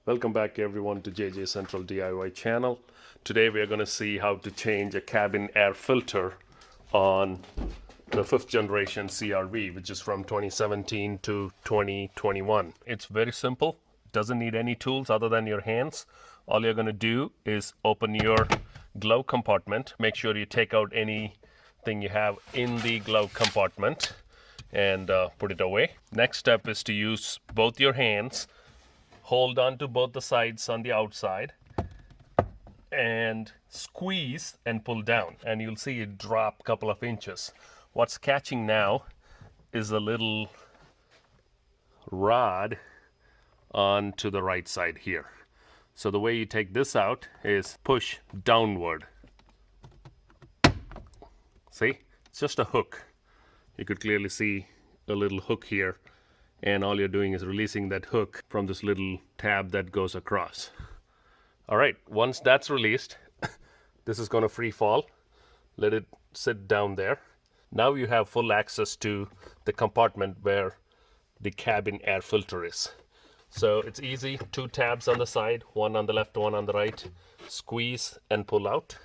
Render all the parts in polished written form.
Welcome back everyone to JJ Central DIY channel. Today we are going to see how to change a cabin air filter on the 5th generation CRV, which is from 2017 to 2021. It's very simple. Doesn't need any tools other than your hands. All you're going to do is open your glove compartment. Make sure you take out anything you have in the glove compartment and put it away. Next step is to use both your hands. Hold on to both the sides on the outside and squeeze and pull down, and you'll see it drop a couple of inches. What's catching now is a little rod onto the right side here. So the way you take this out is push downward. See? It's just a hook. You could clearly see a little hook here, and all you're doing is releasing that hook from this little tab that goes across. All right, once that's released, this is going to free fall. Let it sit down there. Now you have full access to the compartment where the cabin air filter is. So it's easy, 2 tabs on the side, one on the left, one on the right. Squeeze and pull out.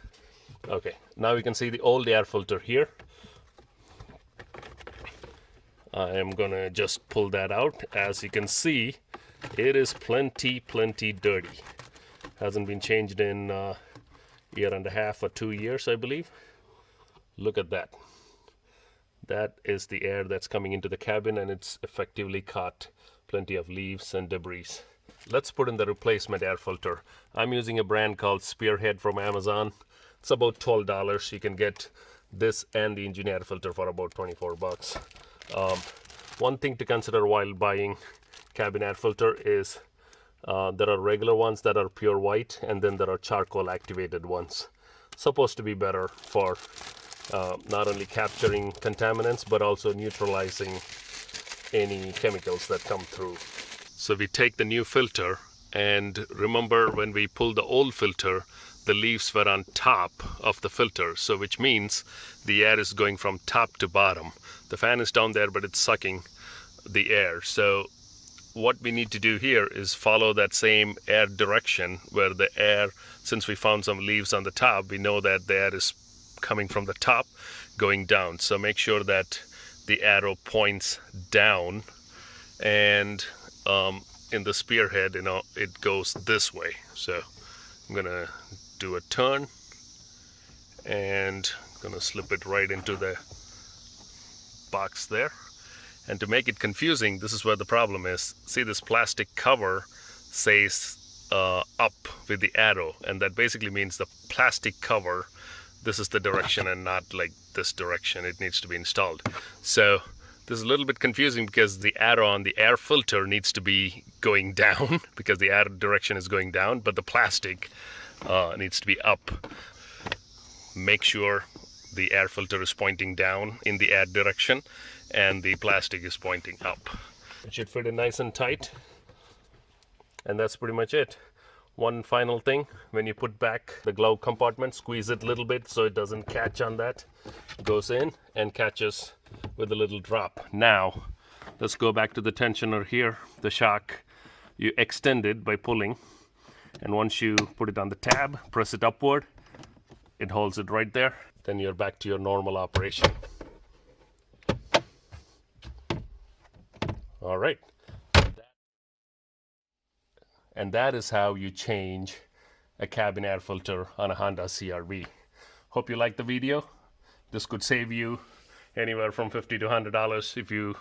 Okay, now you can see the old air filter here. I am gonna just pull that out. As you can see, it is plenty dirty. Hasn't been changed in a year and a half or 2 years, I believe. Look at that. That is the air that's coming into the cabin, and it's effectively caught plenty of leaves and debris. Let's put in the replacement air filter. I'm using a brand called Spearhead from Amazon. It's about $12. You can get this and the engine air filter for about 24 bucks. One thing to consider while buying cabin air filter is there are regular ones that are pure white, and then there are charcoal activated ones. Supposed to be better for not only capturing contaminants but also neutralizing any chemicals that come through. So we take the new filter, and remember when we pulled the old filter, the leaves were on top of the filter, so which means the air is going from top to bottom. The fan is down there, but it's sucking the air. So what we need to do here is follow that same air direction where the air, since we found some leaves on the top, we know that the air is coming from the top going down. So make sure that the arrow points down, and in the Spearhead, it goes this way. So I'm gonna do a turn and gonna slip it right into the box there. And to make it confusing, this is where the problem is. See, this plastic cover says up with the arrow, and that basically means the plastic cover, this is the direction and not like this direction. It needs to be installed. So this is a little bit confusing because the arrow on the air filter needs to be going down because the arrow direction is going down, but the plastic needs to be up. Make sure the air filter is pointing down in the air direction and the plastic is pointing up. It should fit in nice and tight, and that's pretty much it. One final thing, when you put back the glove compartment, squeeze it a little bit so it doesn't catch on that. Goes in and catches with a little drop. Now let's go back to the tensioner here. The shock, you extend it by pulling, and once you put it on the tab, press it upward, it holds it right there. Then you're back to your normal operation. All right. And that is how you change a cabin air filter on a Honda CRV. Hope you liked the video. This could save you anywhere from $50 to $100 if you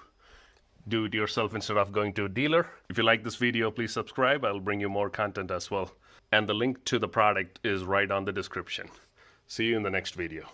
do it yourself instead of going to a dealer. If you like this video, please subscribe. I'll bring you more content as well. And the link to the product is right on the description. See you in the next video.